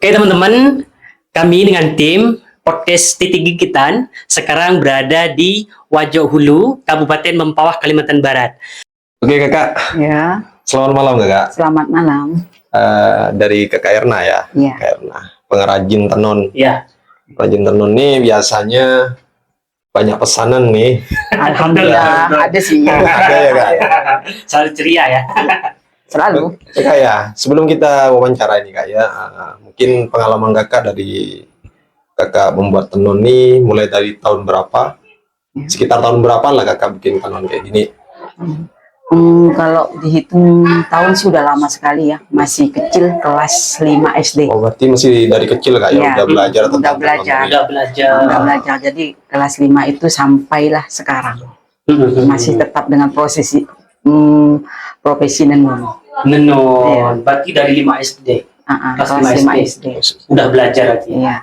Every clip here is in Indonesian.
Oke teman-teman, kami dengan tim podcast Titik Gigitan sekarang berada di Wajo Hulu, Kabupaten Mempawah, Kalimantan Barat. Oke kakak, Ya, selamat malam kakak. selamat malam. Dari kakak Erna ya, Iya. Kakak Erna, pengrajin tenun. Ya, Pengrajin tenun nih biasanya banyak pesanan nih. Alhamdulillah ada sih. Ada ya kak. selalu ceria ya. Selalu. Kak ya, sebelum kita wawancara ini kak ya, mungkin pengalaman kakak dari kakak membuat tenun nih mulai dari tahun berapa? Sekitar tahun berapa lah kakak bikin tenun kayak gini? Kalau dihitung tahun sih udah lama sekali ya. Masih kecil, kelas 5 SD. Oh berarti masih dari kecil kak ya, Iya, udah belajar udah tentang belajar. tenun ini. Udah belajar. Udah belajar. Jadi kelas 5 itu sampailah sekarang. Masih tetap dengan prosesi profesi nenun. Menenun, Iya. berarti dari 5 SD. Kelas 5 SD. Udah belajar lagi. Iya.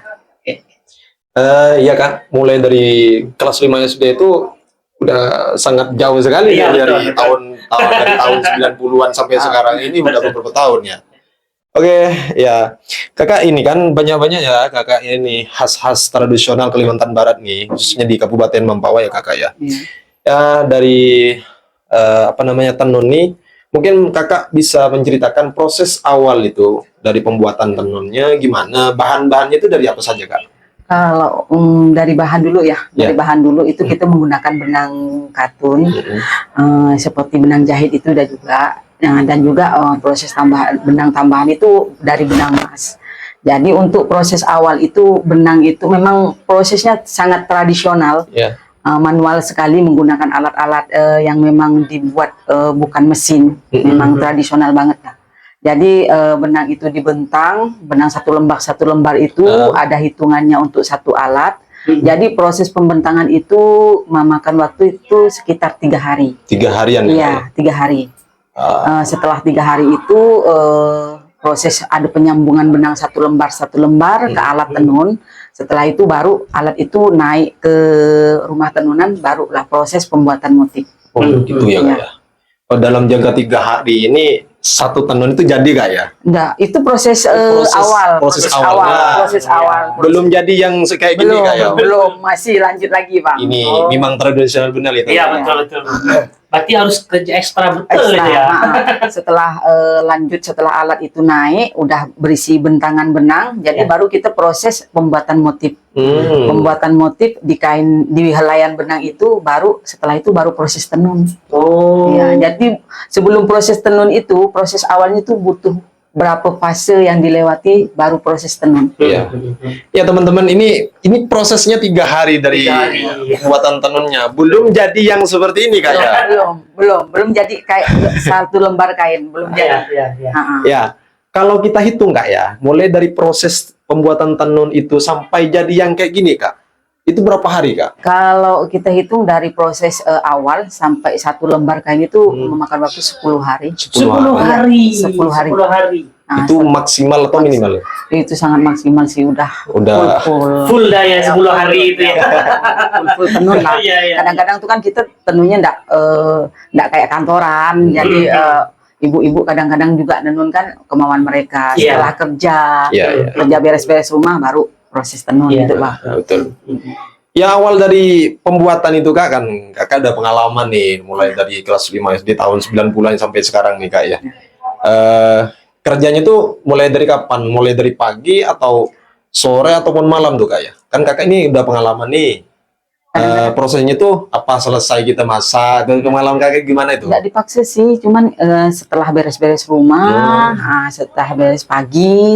Iya kak, mulai dari kelas 5 SD itu udah sangat jauh sekali Iya, ya, dari betul. tahun 90-an sampai sekarang ini udah Betul. beberapa tahun ya. Oke, ya kakak ini kan banyak-banyak ya kakak ini khas-khas tradisional Kalimantan Barat nih, khususnya di Kabupaten Mempawah ya kakak ya. Iya. Ya dari tenun nih, mungkin kakak bisa menceritakan proses awal itu dari pembuatan tenunnya gimana, bahan-bahannya itu dari apa saja kak? Kalau dari bahan dulu ya, dari Ya. bahan dulu itu kita menggunakan benang katun, seperti benang jahit itu dan juga proses benang tambahan itu dari benang emas. Jadi untuk proses awal itu benang itu memang prosesnya sangat tradisional, Ya. manual sekali menggunakan alat-alat yang memang dibuat bukan mesin, memang tradisional banget ya. Jadi benang itu dibentang, benang satu lembar itu ada hitungannya untuk satu alat. Jadi proses pembentangan itu memakan waktu itu sekitar 3 hari. 3 harian ya? Iya, 3 hari. Setelah 3 hari itu proses ada penyambungan benang satu lembar ke alat tenun. Setelah itu baru alat itu naik ke rumah tenunan, barulah proses pembuatan motif. Oh gitu ya kak Iya. ya. Oh, dalam jangka 3 hari ini satu tenun itu jadi kak ya? Enggak, itu proses proses awalnya. proses awal. Belum jadi yang kayak gini belum, kak ya? belum, masih lanjut lagi Bang. Ini Oh. memang tradisional benar itu. Iya, betul. Berarti harus kerja ekstra betul Ekstra, ya. setelah setelah alat itu naik, udah berisi bentangan benang, jadi Ya. baru kita proses pembuatan motif. Pembuatan motif di kain, di helaian benang itu, baru setelah itu baru proses tenun. Oh. Ya, jadi sebelum proses tenun itu, proses awalnya itu butuh berapa fase yang dilewati baru proses tenun. Iya. Ya teman-teman, ini prosesnya 3 hari dari 3 hari. pembuatan tenunnya. Belum jadi yang seperti ini kak ya? Belum jadi kayak satu lembar kain, belum jadi. Iya. Ya, kalau kita hitung kak ya, mulai dari proses pembuatan tenun itu sampai jadi yang kayak gini kak, itu berapa hari kak? Kalau kita hitung dari proses awal sampai satu lembar kain itu memakan waktu 10 hari. 10 hari. 10 hari. 10 hari. Nah, Itu maksimal atau minimal? itu sangat maksimal sih, udah Udah. full Full dah ya 10 hari itu ya. full tenun lah. Iya. Kadang-kadang tuh kan kita tenunnya ndak kayak kantoran, jadi ibu-ibu kadang-kadang juga nenun kan kemauan mereka. Iya. Setelah kerja, Iya. kerja beres-beres rumah baru proses tenun Iya. gitu Bang. Betul. Ya awal dari pembuatan itu kak, kan kakak ada pengalaman nih, mulai dari kelas 5 SD tahun 90-an sampai sekarang nih kak ya. Kerjanya tuh mulai dari kapan? Mulai dari pagi atau sore ataupun malam tuh kak ya? Kan kakak ini udah pengalaman nih. Prosesnya tuh apa, selesai kita masak dan ke malam kakak gimana itu? Nggak dipaksa sih, cuman setelah beres-beres rumah, setelah beres pagi,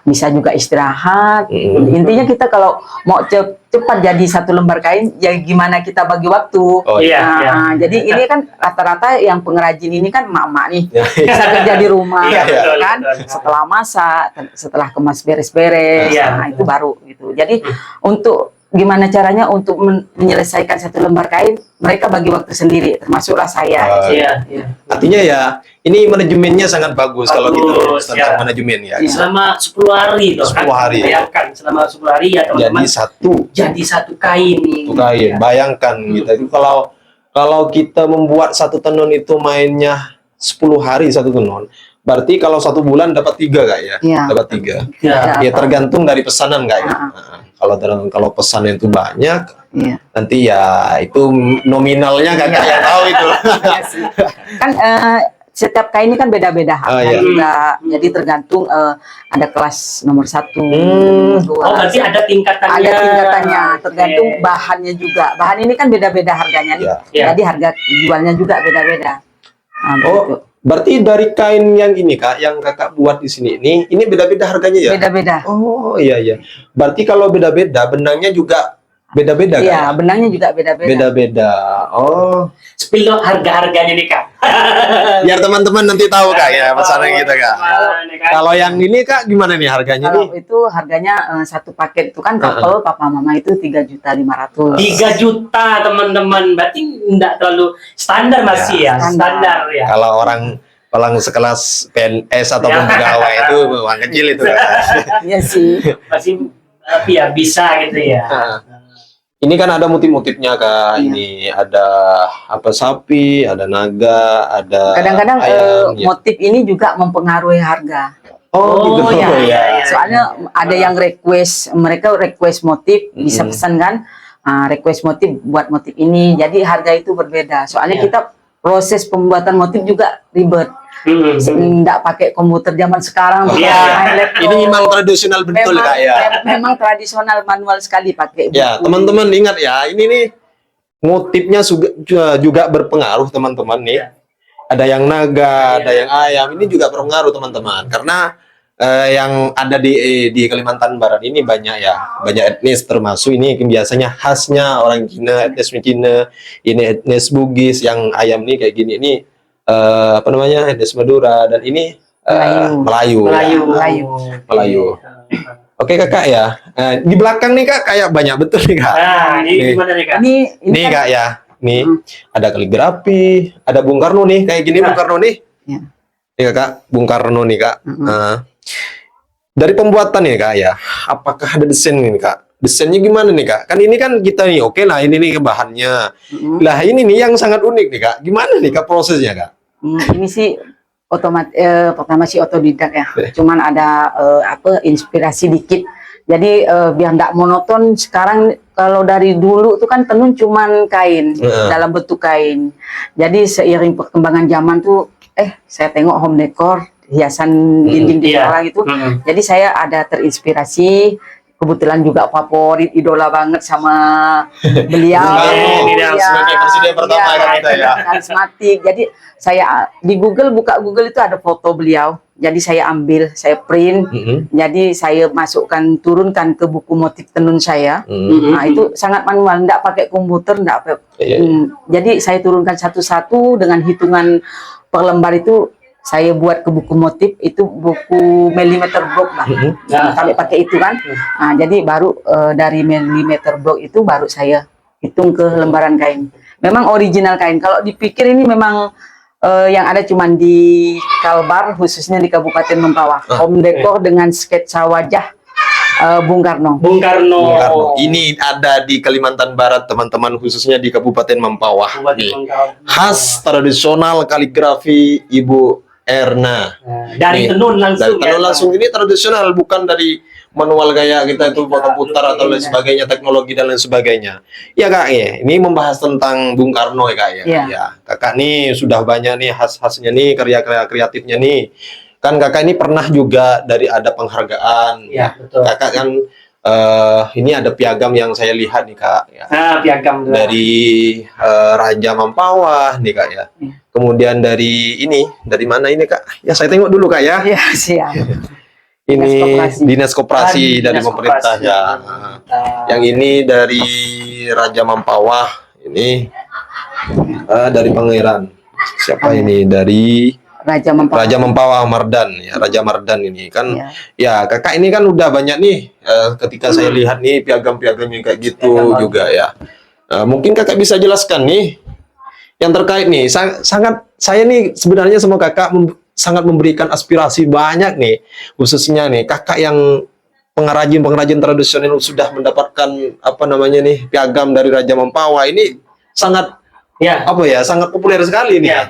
bisa juga istirahat. Intinya kita kalau mau cepat jadi satu lembar kain, ya gimana kita bagi waktu. Oh, iya. Jadi ini kan rata-rata yang pengrajin ini kan emak-emak nih, bisa kerja di rumah, Iya, betul, kan? betul. Setelah masak, setelah kemas beres-beres, Iya, itu baru gitu. Jadi untuk gimana caranya untuk menyelesaikan satu lembar kain, mereka bagi waktu sendiri, termasuklah saya. Iya. Artinya ya ini manajemennya sangat bagus kalau gitu Bagus, tentang ya. manajemen ya. Iya. Selama 10 hari toh 10 hari. Bayangkan selama 10 hari ya teman-teman. Jadi Satu kain. kain. Bayangkan kita itu kalau kita membuat satu tenun itu mainnya 10 hari satu tenun, Berarti kalau 1 bulan dapat 3 kak ya? Iya. Dapat 3. Ya. Ya tergantung dari pesanan kak ya. Kalau pesanan itu banyak, Iya. nanti ya itu nominalnya kakak yang tahu itu. Kan setiap kain ini kan beda-beda Oh, harga iya. juga. Jadi tergantung ada kelas nomor 1, dua. Oh, berarti ada tingkatannya. Ada tingkatannya, tergantung Oke. bahannya juga. Bahan ini kan beda-beda harganya nih. Iya. Iya. Jadi harga jualnya juga beda-beda. Nah, begitu. Oh, berarti dari kain yang ini kak, yang kakak buat di sini ini beda-beda harganya ya? Beda-beda. Oh iya iya. Berarti kalau beda-beda benangnya juga beda-beda kan? Iya, benangnya juga beda-beda. Beda-beda. Oh, Spill dong harga-harganya nih kak. biar teman-teman nanti tahu kak ya pesanan kita kak. Kalau Kalau yang ini kak gimana nih harganya Kalau nih? itu harganya satu paket itu kan couple papa mama itu 3.500.000. 3 juta teman-teman, berarti enggak terlalu standar masih ya, Ya, standar ya. Kalau orang sekelas PNS ataupun Ya. pegawai itu uang kecil itu kak. Iya sih. Masih tapi ya bisa gitu ya. Ini kan ada motif-motifnya kak. Iya. Ini ada apa sapi, ada naga, ada Kadang-kadang ayam. Ya. motif ini juga mempengaruhi harga. Oh, gitu. ya, Oh, ya, ya. Soalnya ada yang mereka request motif, bisa pesan kan, request motif buat motif ini. Jadi harga itu berbeda. Soalnya Ya. kita proses pembuatan motif juga ribet. Nggak pakai komputer zaman sekarang. Oh, pakai iya. laptop. Ini memang tradisional betul kak ya. Memang tradisional manual sekali pakai. Ya, buku. teman-teman ingat ya, ini nih motifnya juga berpengaruh teman-teman nih. Ya. Ada yang naga, Ya. ada yang ayam, ini juga berpengaruh teman-teman. Karena yang ada di Kalimantan Barat ini banyak ya, banyak etnis termasuk ini biasanya khasnya orang Cina, etnis Cina, ini etnis Bugis, yang ayam nih kayak gini ini apa namanya etnis Madura dan ini Melayu. Melayu. Ya. Melayu. Oke kakak ya, di belakang nih kak kayak banyak betul nih kak. Nah, ini Nih. gimana nih kak? Ini Nih kan- kak ya, nih ada kaligrafi, ada Bung Karno nih kayak gini Bung Karno nih. Ya. Nih kakak, Bung Karno nih kak. Dari pembuatan nih kak ya, apakah ada desain nih kak? Desainnya gimana nih kak? Kan ini kan kita nih, oke lah ini nih bahannya. Lah ini nih yang sangat unik nih kak. Gimana nih kak prosesnya kak? Ini sih pertama sih otodidak ya. Cuman ada inspirasi dikit. Jadi biar nggak monoton. Sekarang kalau dari dulu tuh kan tenun cuman kain dalam bentuk kain. Jadi seiring perkembangan zaman tuh, saya tengok home decor, hiasan dinding di Iya. orang itu. Jadi saya ada terinspirasi. Kebetulan juga favorit, idola banget sama beliau. Bung Karno, Iya, sebagai presiden pertama iya, kita ya. karismatik. Jadi saya di buka Google itu ada foto beliau. Jadi saya ambil, saya print. Jadi saya turunkan ke buku motif tenun saya. Nah itu sangat manual, enggak pakai komputer, enggak pakai. Iya. Jadi saya turunkan satu-satu dengan hitungan per lembar itu. Saya buat ke buku motif itu buku millimeter block lah. Sampai pakai itu kan. Nah, jadi baru dari millimeter block itu baru saya hitung ke lembaran kain. Memang original kain. Kalau dipikir ini memang yang ada cuman di Kalbar, khususnya di Kabupaten Mempawah. Home decor dengan sketsa wajah Bung Karno. Bung Karno. Bung Karno. Ini ada di Kalimantan Barat teman-teman, khususnya di Kabupaten Mempawah. Nih. Khas tradisional kaligrafi Ibu Erna. Dari Nih, tenun langsung. Dari tenun langsung ini tradisional, bukan dari manual kayak kita itu komputer atau lain sebagainya, teknologi dan lain sebagainya. Ya kak ya, ini membahas tentang Bung Karno ya kak ya. Iya. Ya, kakak nih sudah banyak nih khas-khasnya nih, karya-karya kreatifnya nih. Kan kakak ini pernah juga dari ada penghargaan. Ya, betul. Kakak kan ini ada piagam yang saya lihat nih kak ya. Piagam tuh. Dari Raja Mempawah nih kak ya. Kemudian dari mana ini kak? Ya saya tengok dulu kak ya. Iya, siap. Ini Koperasi. dinas koperasi dari Dinas pemerintah Koperasi. ya. Yang ini dari Raja Mempawah. Ini dari Pangeran. Siapa ini? Dari Raja Mempawah. Raja Mempawah Mardan ya. Raja Mardan ini kan. Iya. Ya kakak ini kan udah banyak nih. Ketika saya lihat nih piagam-piagamnya kayak gitu Piagam juga ya. Mungkin kakak bisa jelaskan nih yang terkait nih. Sangat saya nih sebenarnya sama kakak sangat memberikan aspirasi banyak nih, khususnya nih kakak yang pengrajin tradisional sudah mendapatkan apa namanya nih piagam dari Raja Mempawah ini sangat Ya. sangat populer sekali nih. Ya.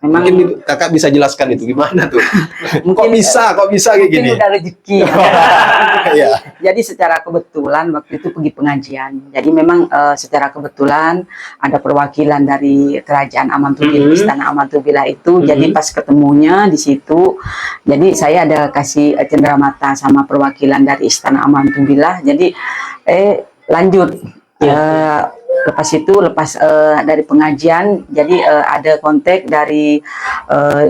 Memang Mungkin kakak bisa jelaskan itu gimana tuh? Kok Mungkin, bisa kayak mungkin gini? udah rezeki. Iya. Jadi secara kebetulan waktu itu pergi pengajian. Jadi memang secara kebetulan ada perwakilan dari Kerajaan Amantubillah, Istana Amantubillah itu. Jadi pas ketemunya di situ, jadi saya ada kasih cenderamata sama perwakilan dari Istana Amantubillah. Jadi lanjut. Lepas dari pengajian, jadi ada kontak dari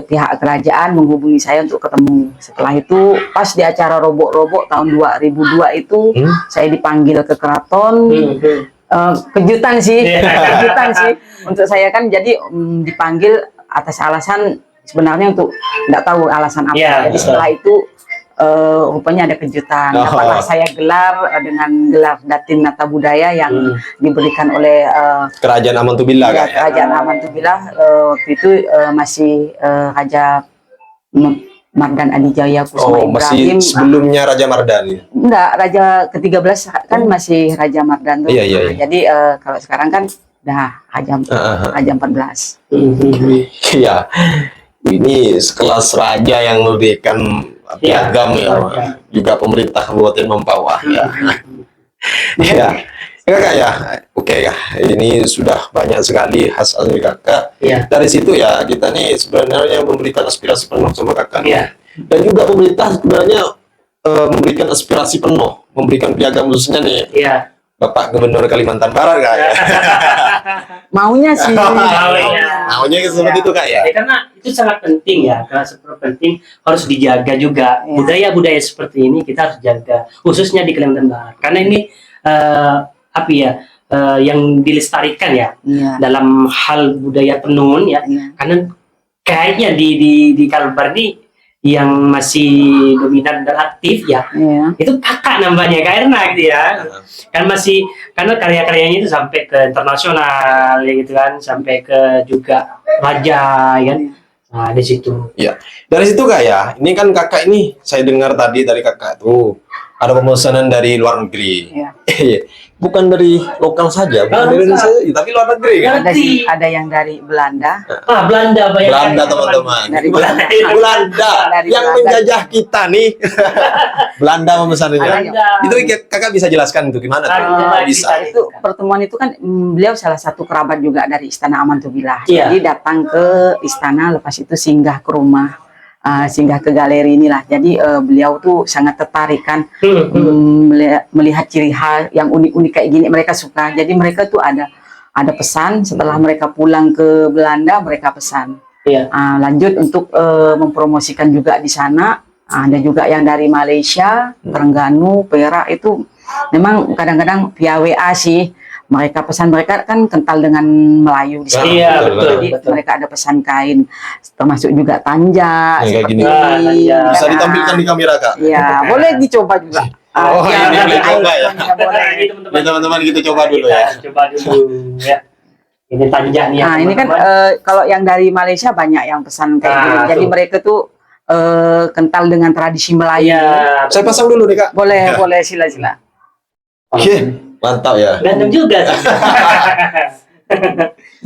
pihak kerajaan menghubungi saya untuk ketemu. Setelah itu pas di acara robok-robok tahun 2002 itu saya dipanggil ke keraton. Kejutan sih, kejutan sih untuk saya kan. Jadi dipanggil atas alasan sebenarnya untuk nggak tahu alasan apa. Jadi setelah itu rupanya ada kejutan. Dapatlah saya gelar dengan gelar Datin Nata Budaya yang diberikan oleh Kerajaan Amantubillah kan? Kerajaan Amantubillah. Waktu itu masih Raja Mardan Adijaya Kusuma Ibrahim. Masih sebelumnya Raja Mardan ya? Enggak, Raja ke-13 kan masih Raja Mardan tuh. Iya. Jadi kalau sekarang kan udah Raja 14. Iya. Ini sekelas raja yang memberikan piagam ya, juga pemerintah Kabupaten Mempawah ya. Iya. Kakak ya, oke ya. Ini sudah banyak sekali hasil dari kakak. Dari situ ya kita nih sebenarnya memberikan aspirasi penuh sama kakak. Dan juga pemerintah sebenarnya memberikan aspirasi penuh, memberikan piagam khususnya nih. Bapak Gubernur Kalimantan Barat kak ya. Maunya sih. Maunya seperti itu kak ya. Karena itu sangat penting ya, karena seperti penting harus dijaga juga budaya-budaya seperti ini kita harus jaga, khususnya di Kalimantan Barat. Karena ini yang dilestarikan ya dalam hal budaya tenun ya. Karena kayaknya di Kalbar ini yang masih dominan dan aktif ya, itu kakak namanya Kak Erna gitu ya. Kan masih, karena karya-karyanya itu sampai ke internasional ya gitu kan, sampai ke juga raja ya kan. Nah, di situ. Ya. Dari situ kak ya, ini kan kakak ini saya dengar tadi dari kakak tuh ada pemesanan dari luar negeri. Bukan dari lokal saja, bukan dari Indonesia, tapi luar negeri kan. Ada yang dari Belanda. Belanda banyak. Belanda teman-teman. Dari Belanda. Dari Yang Belanda. menjajah kita nih. Belanda memesannya. Belanda. Itu kakak bisa jelaskan itu gimana tuh? Bisa. Itu pertemuan itu kan beliau salah satu kerabat juga dari Istana Amantubillah. Iya. Jadi datang ke istana, lepas itu singgah ke rumah, singgah ke galeri inilah. Jadi beliau tuh sangat tertarik kan melihat ciri khas yang unik-unik kayak gini, mereka suka. Jadi mereka tuh ada pesan setelah mereka pulang ke Belanda, mereka pesan. Lanjut untuk mempromosikan juga di sana. Ada juga yang dari Malaysia, Terengganu, Perak, itu memang kadang-kadang via WA sih. Mereka pesan, mereka kan kental dengan Melayu di sana. Jadi mereka ada pesan kain, termasuk juga tanja seperti ini. Bisa ditampilkan di kamera kak. Iya, boleh dicoba juga. Ini boleh coba ya. Boleh. Teman-teman kita coba dulu ya. Coba dulu ya. Ini tanja nih. Nah, ini kan kalau yang dari Malaysia banyak yang pesan kayak gini. Jadi mereka tuh kental dengan tradisi Melayu. Saya pasang dulu nih kak. Boleh, sila-sila. Oke, mantap ya. Ganteng juga sih.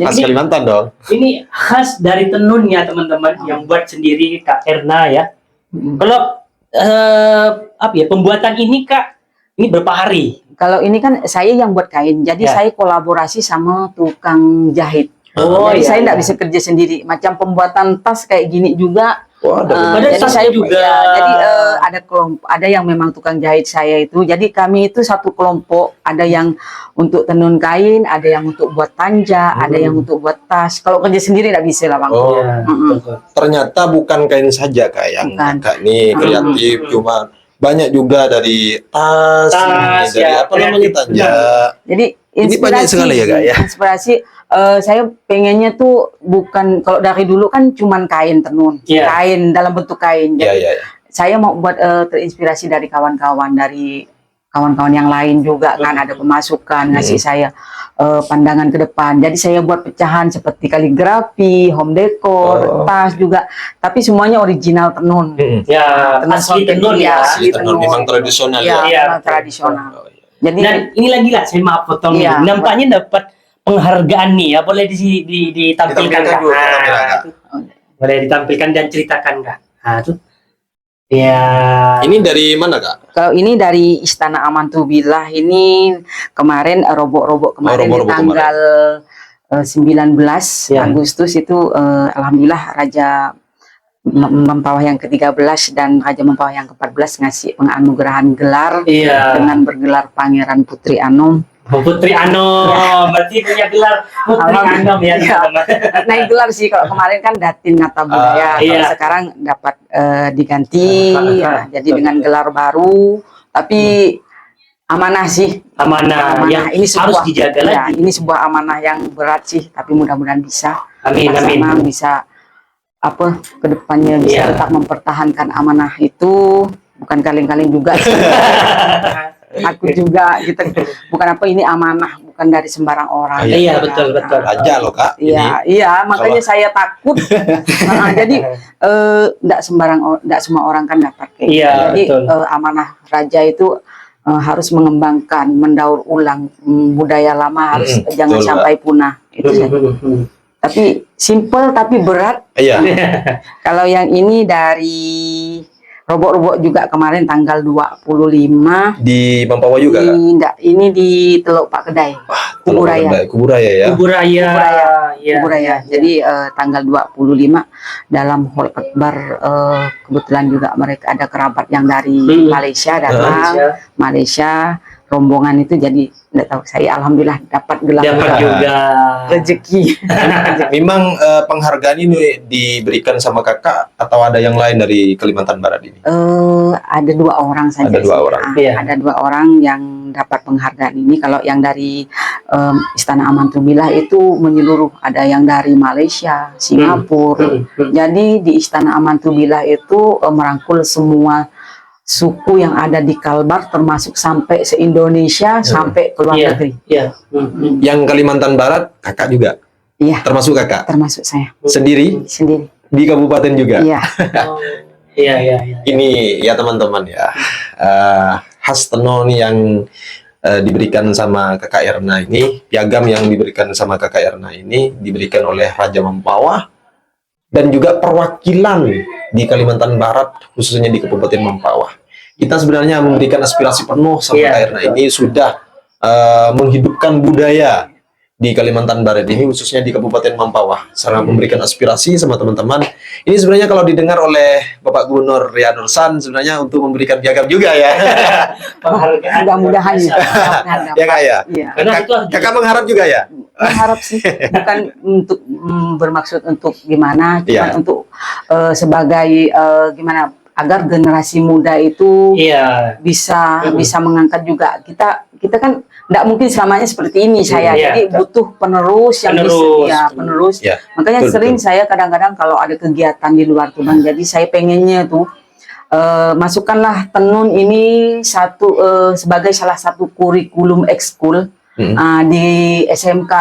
Khas Kalimantan dong. Ini khas dari tenunnya teman-teman yang buat sendiri Kak Erna ya. Kalau pembuatan ini Kak, ini berapa hari? Kalau ini kan saya yang buat kain, jadi saya kolaborasi sama tukang jahit. Jadi saya nggak bisa kerja sendiri. Macam pembuatan tas kayak gini juga. Jadi saya juga. Jadi ada kelompok, ada yang memang tukang jahit saya itu. Jadi kami itu satu kelompok. Ada yang untuk tenun kain, ada yang untuk buat tanja, ada yang untuk buat tas. Kalau kerja sendiri nggak bisa lah bang. Ternyata bukan kain saja kak yang kakak nih kreatif, cuma banyak juga dari tas dari apa namanya tanja. Jadi ini banyak sekali ya kak ya. Inspirasi. Saya pengennya tuh bukan, kalau dari dulu kan cuman kain tenun, kain dalam bentuk kain. Jadi saya mau buat terinspirasi dari kawan-kawan yang lain juga kan, ada pemasukan ngasih saya pandangan ke depan. Jadi saya buat pecahan seperti kaligrafi, home decor, tas juga, tapi semuanya original tenun. Asli tenun ya. Asli tenun, memang tradisional ya. Tradisional. Jadi dan ini lagi lah, saya maaf potong nih. Nampaknya dapat penghargaan nih ya, boleh ditampilkan Kak. boleh ditampilkan dan ceritakan Kak. Nah, tuh. Ya. Ini dari mana Kak? Kalau ini dari Istana Amantubillah, ini kemarin robok-robok kemarin robok-robok di tanggal 19 Ya. Agustus itu alhamdulillah Raja Mempawah yang ke-13 dan Raja Mempawah yang ke-14 ngasih penganugerahan gelar Iya. dengan bergelar Pangeran Putri Anom. Putri Anom, berarti punya gelar Putri Anom ya, teman-teman. Naik gelar sih, kalau kemarin kan Datin Ngata Budaya, kalau iya. sekarang dapat diganti, ya, jadi dengan gelar baru, tapi amanah sih. Amanah yang ini harus dijaga ya, lagi. ini sebuah amanah yang berat sih, tapi mudah-mudahan bisa. Amin, Mas amin. Anang bisa kedepannya bisa Iya. tetap mempertahankan amanah itu, bukan kaleng-kaleng juga. Aku juga kita bukan ini amanah, bukan dari sembarang orang. Iya, betul. Raja loh Kak. Iya, iya, makanya saya takut. Jadi enggak semua orang kan dapat kayak gitu. Iya, Jadi betul. amanah raja itu harus mengembangkan, mendaur ulang budaya lama, harus jangan betul, sampai punah. Itu saja. Tapi simple tapi berat. Iya. Kalau yang ini dari robok-robok juga kemarin tanggal 25 Di Mempawah juga Kak? ini di Teluk Pak Kedai. Kuburaya. Kuburaya ya. Kuburaya. Iya. Kuburaya. Jadi tanggal 25 dalam Hall Akbar, kebetulan juga mereka ada kerabat yang dari Malaysia datang. Malaysia rombongan itu, jadi enggak tahu, saya alhamdulillah dapat gelar juga rezeki. Memang penghargaan ini diberikan sama Kakak atau ada yang lain dari Kalimantan Barat ini? Ada 2 orang saja. Ada 2 orang. Iya. Ada 2 orang yang dapat penghargaan ini. Kalau yang dari Istana Amantubillah itu menyeluruh, ada yang dari Malaysia, Singapura. Jadi di Istana Amantubillah itu merangkul semua suku yang ada di Kalbar, termasuk sampai se-Indonesia, sampai ke luar negeri. Iya. Yang Kalimantan Barat Kakak juga? Iya. Termasuk Kakak? Termasuk saya. Sendiri? Sendiri. Di kabupaten juga? Iya. Iya. Ini ya teman-teman ya, khas tenun yang diberikan sama Kakak Erna ini, piagam yang diberikan sama Kakak Erna ini diberikan oleh Raja Mempawah dan juga perwakilan di Kalimantan Barat, khususnya di Kabupaten Mempawah. Kita sebenarnya memberikan aspirasi penuh sama Kakak Erna ini sudah menghidupkan budaya di Kalimantan Barat ini, khususnya di Kabupaten Mempawah, serta memberikan aspirasi sama teman-teman. Ini sebenarnya kalau didengar oleh Bapak Gubernur Ria Nursan, sebenarnya untuk memberikan piagam juga ya. Penghargaan. Mudah-mudahan Ya Kak ya. Iya. Kakak mengharap juga ya. Mengharap sih, bukan untuk bermaksud untuk gimana, cuma Iya. untuk sebagai gimana agar generasi muda itu bisa mengangkat juga. Kita kan tidak mungkin selamanya seperti ini saya. Jadi butuh penerus yang bisa penerus. Ya, Makanya sering saya kadang-kadang kalau ada kegiatan di luar Tuban, jadi saya pengennya tuh masukkanlah tenun ini sebagai salah satu kurikulum ekskul di SMK.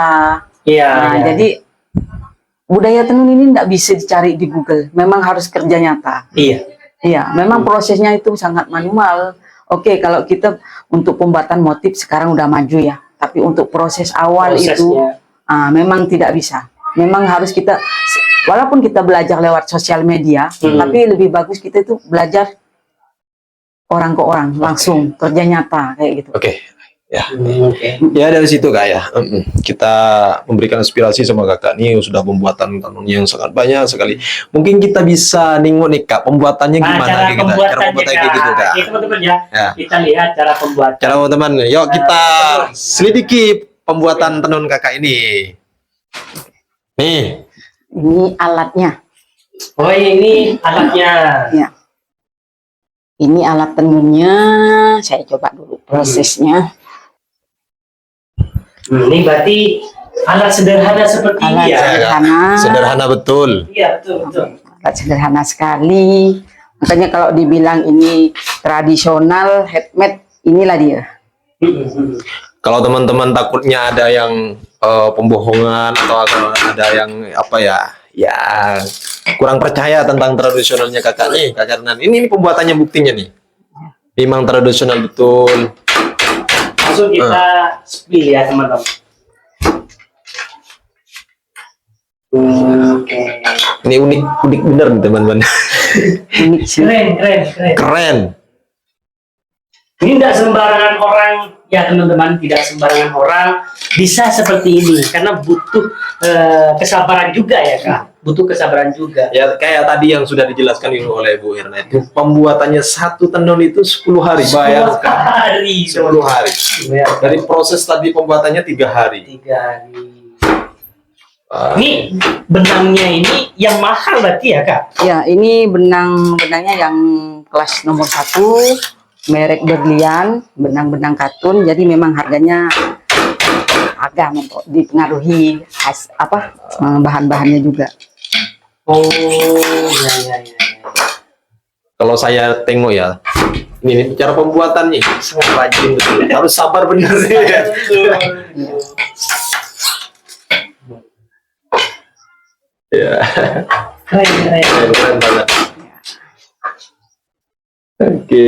Jadi budaya tenun ini tidak bisa dicari di Google, memang harus kerja nyata. Iya, memang prosesnya itu sangat manual. Oke, kalau kita untuk pembuatan motif sekarang udah maju ya, tapi untuk proses awal itu memang tidak bisa. Memang harus kita, walaupun kita belajar lewat sosial media, tapi lebih bagus kita itu belajar orang ke orang, langsung kerja nyata kayak gitu. Oke. Ya. Ya dari situ Kak ya. Kita memberikan inspirasi sama Kakak nih, sudah pembuatan tenunnya yang sangat banyak sekali. Mungkin kita bisa nengok nih Kak, pembuatannya gimana Cara pembuatannya kayak gitu Kak. Oke, teman-teman ya. Kita lihat cara pembuatan. Cara teman-teman, yuk kita selidiki pembuatan tenun Kakak ini. Nih. Ini alatnya. Oh, ini alatnya. Ya. Ini alat tenunnya. Saya coba dulu prosesnya. Ini berarti alat sederhana seperti ini ya. Sederhana. Sederhana betul. Iya, betul. Alat sederhana sekali. Makanya kalau dibilang ini tradisional handmade, inilah dia. Kalau teman-teman takutnya ada yang pembohongan atau ada yang apa ya, kurang percaya tentang tradisionalnya Kakak nih, Kak Ernan. Ini pembuatannya buktinya nih. Memang tradisional betul. Langsung kita spill ya teman-teman. Oke. Ini unik bener nih teman-teman. Unik sih. Keren. Keren. Ini tidak sembarangan orang, ya teman-teman, tidak sembarangan orang bisa seperti ini karena butuh kesabaran juga ya Kak, butuh kesabaran juga. Ya kayak tadi yang sudah dijelaskan oleh Bu Irna itu pembuatannya satu tenun itu 10 hari. 10 Bayangkan. hari. 10 hari. Dari proses tadi pembuatannya 3 hari. 3 hari. Ini benangnya ini yang mahal berarti ya Kak? Ya, ini benangnya yang kelas nomor 1, merek berlian, benang-benang katun. Jadi memang harganya agak dipengaruhi bahan-bahannya juga. Oh, ya. Kalau saya tengok ya, ini cara pembuatannya sangat rajin betul. Harus sabar benar sih. Ya. Keren banget. Oke,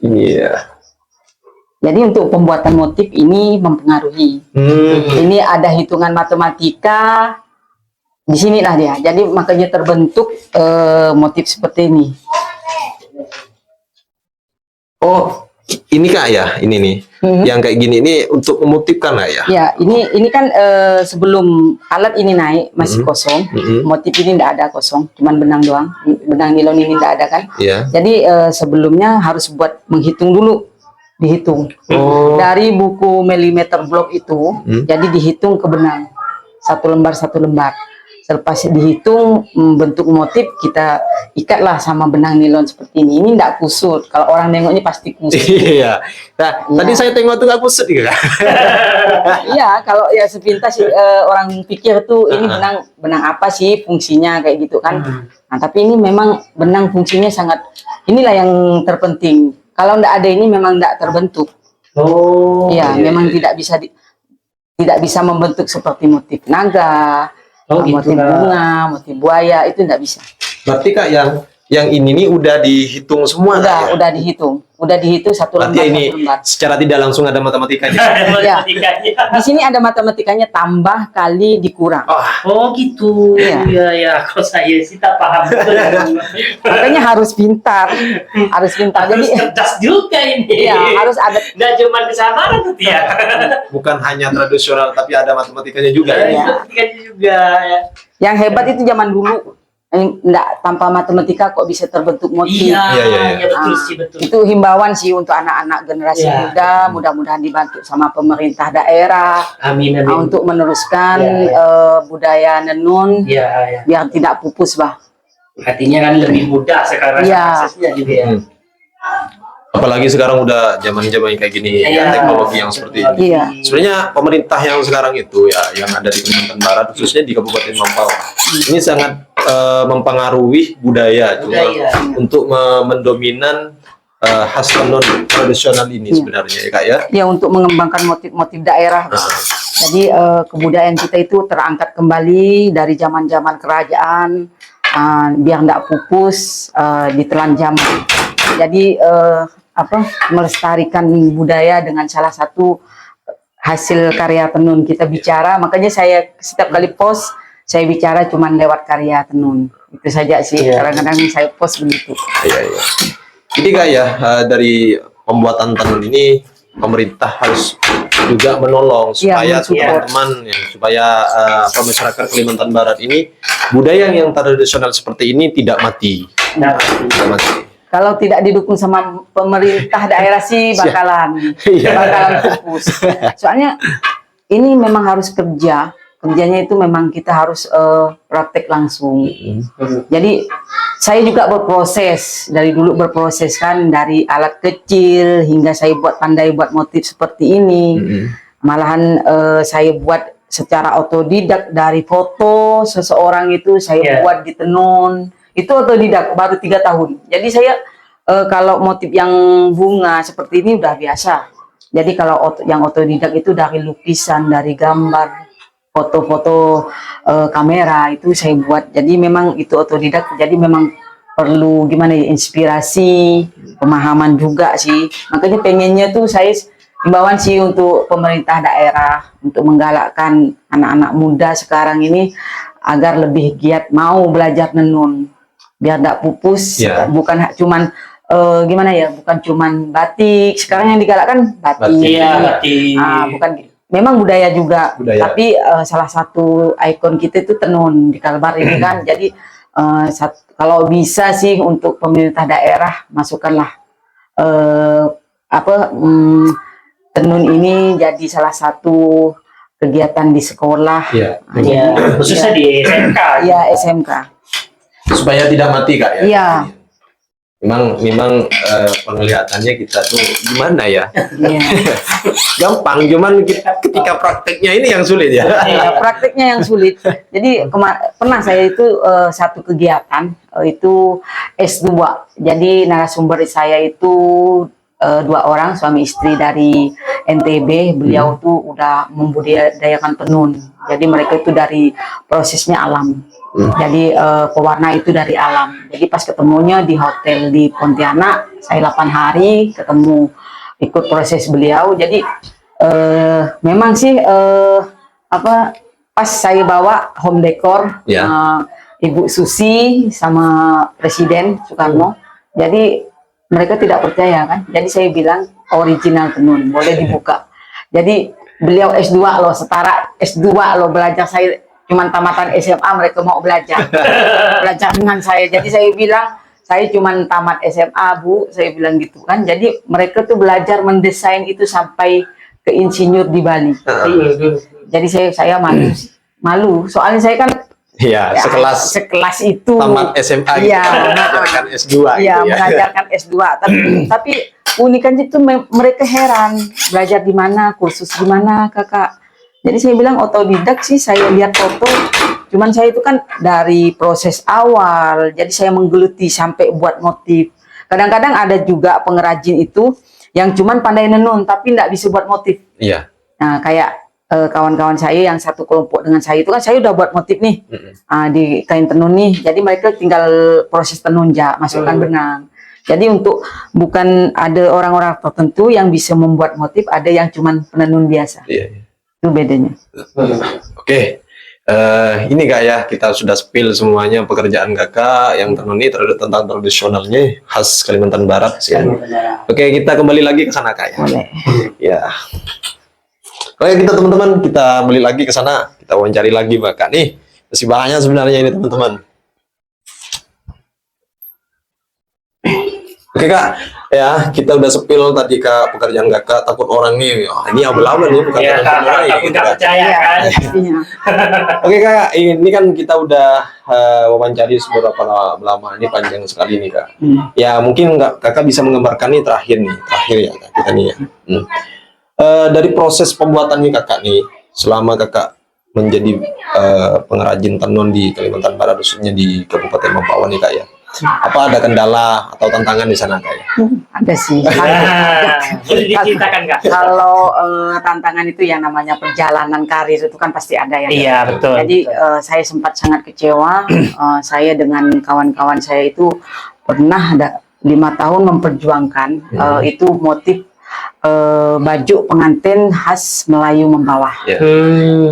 ini ya. Jadi untuk pembuatan motif ini mempengaruhi. Ini ada hitungan matematika di sini lah dia. Jadi makanya terbentuk motif seperti ini. Oh, ini Kak ya, ini nih. Yang kayak gini ini untuk memotifkan lah ya. Ya, ini kan sebelum alat ini naik masih kosong. Motif ini tidak ada kosong, cuman benang doang. Benang nilon ini tidak ada kan. Iya. Jadi sebelumnya harus buat menghitung dulu, dihitung. Dari buku milimeter blok itu, jadi dihitung ke benang satu lembar. Selepas dihitung bentuk motif, kita ikatlah sama benang nilon seperti ini. Ini tidak kusut. Kalau orang nengoknya pasti kusut. Iya. Nah, tadi saya tengok tuh nggak kusut juga. Iya, kalau ya sepintas orang pikir tuh ini benang apa sih fungsinya kayak gitu kan. Nah, tapi ini memang benang fungsinya sangat, inilah yang terpenting. Kalau tidak ada ini memang tidak terbentuk. Oh. Iya, memang tidak bisa membentuk seperti motif naga. Motif bunga, motif buaya itu tidak bisa. Berarti Kak yang ini nih udah dihitung semua ya? Udah dihitung satu lembar. Berarti ini secara tidak langsung ada matematikanya. Ya. Di sini ada matematikanya, tambah kali dikurang. Oh gitu. Iya. Ya. Kalau saya sih tak paham betul. Makanya harus pintar, Harus Jadi cerdas juga ini. Iya, harus ada. Nggak cuma kesabaran tuh ya. Bukan hanya tradisional tapi ada matematikanya juga. Matematikanya juga. Ya. Yang hebat itu zaman dulu. Enggak, tanpa matematika kok bisa terbentuk motif. Iya, betul sih, betul. Itu himbauan sih untuk anak-anak generasi muda, mudah-mudahan dibantu sama pemerintah daerah. Amin. Untuk meneruskan budaya nenun, biar tidak pupus, Bah. Artinya kan lebih mudah sekarang aksesnya juga ya. Apalagi sekarang udah zaman-zaman kayak gini, teknologi yang seperti ini. Iya. Sebenarnya pemerintah yang sekarang itu ya, yang ada di Kalimantan Barat, khususnya di Kabupaten Mampau, ini sangat mempengaruhi budaya untuk mendominan khas tenun tradisional ini sebenarnya ya Kak ya. Ya, untuk mengembangkan motif-motif daerah. Jadi kebudayaan kita itu terangkat kembali dari zaman-zaman kerajaan, biar tidak pupus, ditelan zaman. Jadi melestarikan budaya dengan salah satu hasil karya tenun kita bicara. Makanya saya setiap kali post saya bicara cuman lewat karya tenun. Itu saja sih. Kadang-kadang saya post begitu. Iya. Jadi Kak ya, dari pembuatan tenun ini pemerintah harus juga menolong supaya teman-teman supaya masyarakat Kalimantan Barat ini budaya yang tradisional seperti ini tidak mati. Tidak mati. Kalau tidak didukung sama pemerintah daerah sih bakalan fokus. Soalnya ini memang harus kerjanya itu memang kita harus praktek langsung. Jadi saya juga dari dulu berproses kan, dari alat kecil hingga saya pandai buat motif seperti ini. Malahan saya buat secara otodidak, dari foto seseorang itu saya buat di tenun. Itu otodidak baru 3 tahun. Jadi saya kalau motif yang bunga seperti ini udah biasa. Jadi kalau yang otodidak itu dari lukisan, dari gambar, foto-foto kamera itu saya buat. Jadi memang itu otodidak. Jadi memang perlu inspirasi, pemahaman juga sih. Makanya pengennya tuh saya himbauan sih untuk pemerintah daerah untuk menggalakkan anak-anak muda sekarang ini agar lebih giat mau belajar tenun biar tidak pupus. Bukan cuman gimana ya, bukan cuman batik. Sekarang yang digalakkan batik. Batik. Bukan, memang budaya juga. Tapi salah satu ikon kita itu tenun di Kalbar ini kan. Jadi kalau bisa sih untuk pemerintah daerah masukkanlah tenun ini jadi salah satu kegiatan di sekolah. Khususnya di SMK. Iya, SMK. Supaya tidak mati Kak ya. Iya. Memang penglihatannya kita tuh gimana ya? Iya. Gampang, cuman ketika prakteknya ini yang sulit ya. Prakteknya yang sulit. Jadi pernah saya itu satu kegiatan itu S2. Jadi narasumber saya itu 2 orang suami istri dari NTB. Beliau tuh udah membudidayakan tenun. Jadi mereka itu dari prosesnya alam. Jadi pewarna itu dari alam. Jadi pas ketemunya di hotel di Pontianak, saya 8 hari ketemu ikut proses beliau. Jadi memang sih pas saya bawa home decor Ibu Susi sama Presiden Soekarno. Jadi mereka tidak percaya kan. Jadi saya bilang original tenun, boleh dibuka. Jadi beliau S2 loh, setara S2 loh belajar, saya cuman tamatan SMA, mereka mau belajar dengan saya. Jadi saya bilang saya cuman tamat SMA Bu, saya bilang gitu kan. Jadi mereka tuh belajar mendesain itu sampai ke insinyur di Bali. Jadi saya malu soalnya saya kan sekelas itu tamat SMA gitu, mengajarkan S2 mengajarkan S2. Tapi unikannya itu mereka heran belajar di mana, kursus di mana Kakak. Jadi saya bilang otodidak sih, saya lihat foto. Cuman saya itu kan dari proses awal, jadi saya menggeluti sampai buat motif. Kadang-kadang ada juga pengrajin itu yang cuman pandai nenun tapi tidak bisa buat motif. Nah, kayak kawan-kawan saya yang satu kelompok dengan saya itu kan saya udah buat motif nih di kain tenun nih. Jadi mereka tinggal proses tenun masukkan benang. Jadi bukan ada orang-orang tertentu yang bisa membuat motif, ada yang cuman penenun biasa. Itu bedanya. Oke. Ini Kak ya, kita sudah spill semuanya pekerjaan Kakak yang tenun ini tentang tradisionalnya khas Kalimantan Barat ya. Oke, kita kembali lagi ke sana Kak ya. Boleh. Ya. Oke, teman-teman, kita balik lagi ke sana, kita wawancari lagi Kak nih. Masih banyak sebenarnya ini teman-teman. Oke Kak, ya kita udah sepil tadi Kak pekerjaan Kakak, takut orang nih, ini abal-abal nih bukan takut nggak percaya kan. Oke Kak, ini kan kita udah wawancari seberapa lama, ini panjang sekali nih Kak. Ya mungkin Kakak bisa menggambarkan nih terakhir ya Kak, kita nih ya. Dari proses pembuatannya Kakak nih, selama Kakak menjadi pengrajin tenun di Kalimantan Barat, khususnya di Kabupaten Mempawah nih Kak ya. Apa ada kendala atau tantangan di sana Kak ya? Ada sih. Boleh diceritakan Kak? Kalau tantangan itu yang namanya perjalanan karir itu kan pasti ada ya. Iya betul. Jadi saya sempat sangat kecewa. Saya dengan kawan-kawan saya itu pernah ada 5 tahun memperjuangkan itu motif baju pengantin khas Melayu Mempawah.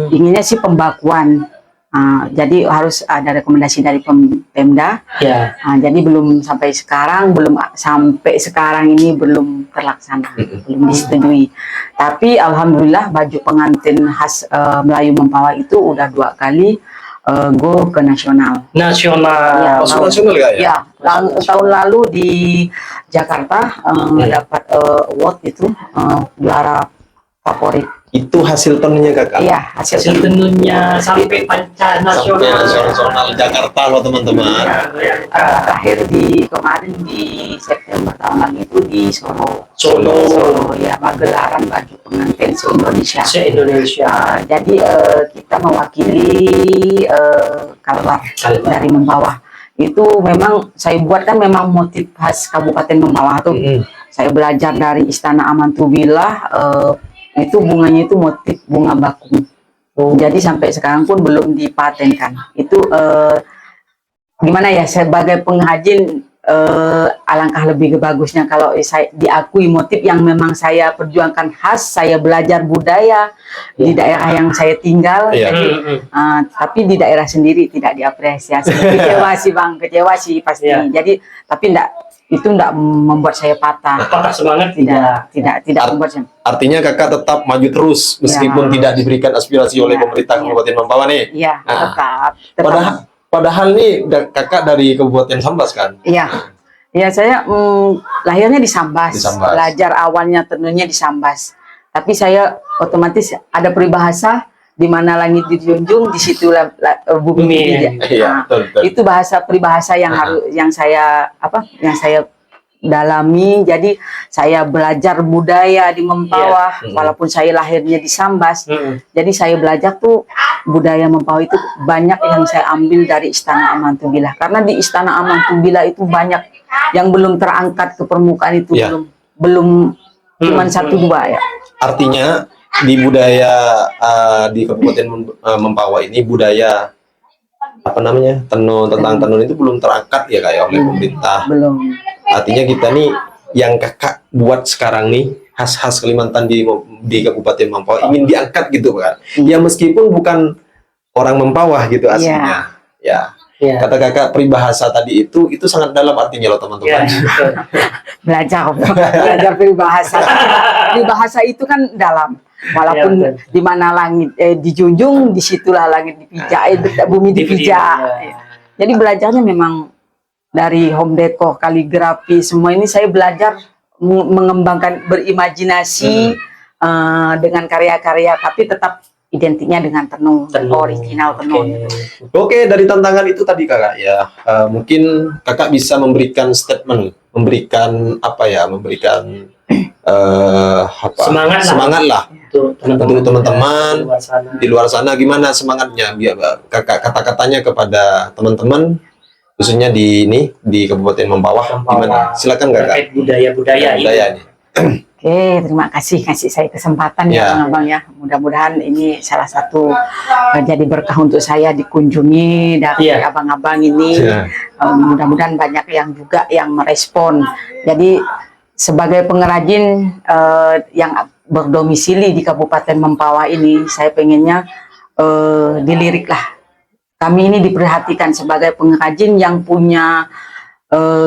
Inginnya sih pembakuan. Jadi harus ada rekomendasi dari Pemda. Jadi belum sampai sekarang ini belum terlaksana, belum disetujui. Tapi alhamdulillah baju pengantin khas Melayu Mempawah itu udah 2 kali go ke nasional. Nasional. Nasional ya? Ya, tahun lalu di Jakarta dapat award itu juara favorit. Itu hasil tenunnya Kakak? Iya, hasil tenunnya sampai panca nasional. Sampai nasional Jakarta loh teman-teman. Terakhir kemarin di September tahun lalu itu di Solo ya, pagelaran baju pengantin se-Indonesia. Jadi kita mewakili Kalbar dari Mempawah. Itu memang saya buat kan memang motif khas Kabupaten Mempawah tuh. Saya belajar dari Istana Amantubillah. Itu bunganya itu motif bunga bakung. Jadi sampai sekarang pun belum dipatenkan. Itu gimana ya, sebagai pengrajin alangkah lebih bagusnya kalau saya diakui motif yang memang saya perjuangkan khas, saya belajar budaya di daerah yang saya tinggal, jadi tapi di daerah sendiri tidak diapresiasi. Kecewa sih Bang, kecewa sih pasti. Jadi tapi itu enggak membuat saya patah. Patah semangat tidak membuat saya. Artinya kakak tetap maju terus meskipun tidak diberikan aspirasi oleh pemerintah Kabupaten Mempawah nih. Iya, tetap. Padahal nih kakak dari Kabupaten Sambas kan? Iya. Ya saya lahirnya di Sambas. Belajar awalnya tenunnya di Sambas. Tapi saya otomatis ada peribahasa di mana langit dijunjung, di situ bumi dipijak. Nah, itu bahasa peribahasa yang yang saya dalami. Jadi saya belajar budaya di Mempawah walaupun saya lahirnya di Sambas. Jadi saya belajar tuh budaya Mempawah itu banyak yang saya ambil dari Istana Amantubila, karena di Istana Amantubila itu banyak yang belum terangkat ke permukaan, itu belum cuman 1-2 ya. Artinya di budaya di Kabupaten Mempawah ini budaya tenun, tentang tenun itu belum terangkat ya kayak oleh pemerintah. Belum. Artinya kita nih yang kakak buat sekarang nih khas Kalimantan di Kabupaten Mempawah ingin diangkat gitu kan. Ya meskipun bukan orang Mempawah gitu aslinya. Kata kakak peribahasa tadi itu sangat dalam artinya loh teman-teman. Belajar peribahasa. Peribahasa itu kan dalam. Walaupun di mana langit dijunjung, disitulah langit dipijak, bumi dipijak. Jadi belajarnya memang dari home decor, kaligrafi, semua ini saya belajar mengembangkan, berimajinasi dengan karya-karya, tapi tetap identiknya dengan tenun. Original tenun. Oke, dari tantangan itu tadi kakak ya, mungkin kakak bisa memberikan statement, memberikan semangat lah untuk teman-teman di luar sana. Gimana semangatnya biar kakak kata-katanya kepada teman-teman khususnya di Kabupaten Mempawah, gimana? Silakan kakak. Budaya ini. Oke, terima kasih saya kesempatan ya Bang ya. Mudah-mudahan ini salah satu jadi berkah untuk saya dikunjungi dari abang-abang ini. Mudah-mudahan banyak yang juga yang merespon. Jadi sebagai pengrajin yang berdomisili di Kabupaten Mempawah ini, saya pengennya dilirik lah. Kami ini diperhatikan sebagai pengrajin yang punya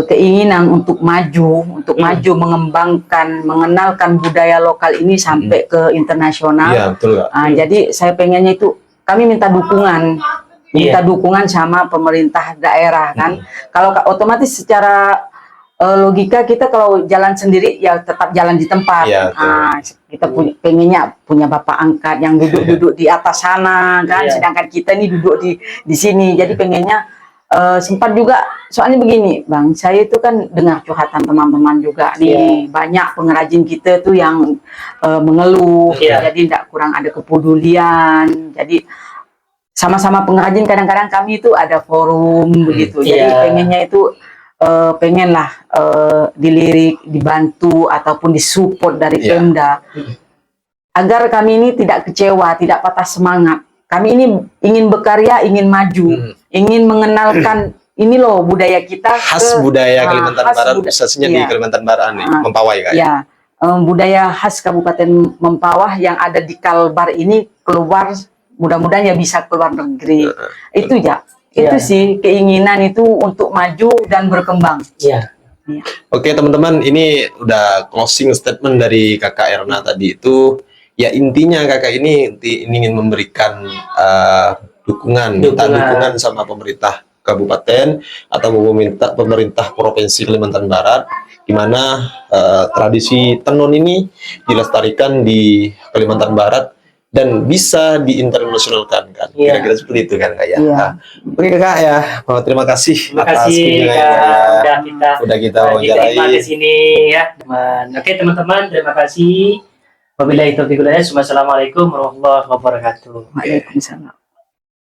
keinginan untuk maju, mengembangkan, mengenalkan budaya lokal ini sampai ke internasional. Iya, betul. Jadi saya pengennya itu kami minta dukungan sama pemerintah daerah kan. Kalau otomatis secara logika kita kalau jalan sendiri ya tetap jalan di tempat. Kita pengennya punya bapak angkat yang duduk di atas sana kan, sedangkan kita ini duduk di sini. Jadi pengennya sempat juga, soalnya begini Bang, saya itu kan dengar curhatan teman-teman juga nih, banyak pengrajin kita tuh yang mengeluh, jadi tidak kurang ada kepedulian. Jadi sama-sama pengrajin kadang-kadang kami itu ada forum begitu. Jadi pengennya itu pengenlah dilirik, dibantu ataupun disupport dari Pemda agar kami ini tidak kecewa, tidak patah semangat. Kami ini ingin berkarya, ingin maju, ingin mengenalkan ini loh budaya kita, khas budaya Kalimantan Barat, khususnya di Kalimantan Barat nih, Mempawah ya. Budaya khas Kabupaten Mempawah yang ada di Kalbar ini keluar, mudah-mudahan ya bisa keluar negeri. Itu ya. Itu sih keinginan itu untuk maju dan berkembang. Oke teman-teman, ini udah closing statement dari kakak Erna tadi itu. Ya intinya kakak ini ingin memberikan dukungan sama pemerintah kabupaten atau pemerintah provinsi Kalimantan Barat, di mana tradisi tenun ini dilestarikan di Kalimantan Barat dan bisa diinternasionalkan kan, kira-kira seperti itu kan kak ya. Oke kak ya, terima kasih atas kunjungannya, udah kita wawancarai di sini ya teman. Oke teman-teman, terima kasih. Wabillahi taufiq wal hidayah. Wassalamualaikum warahmatullahi wabarakatuh. Waalaikumsalam.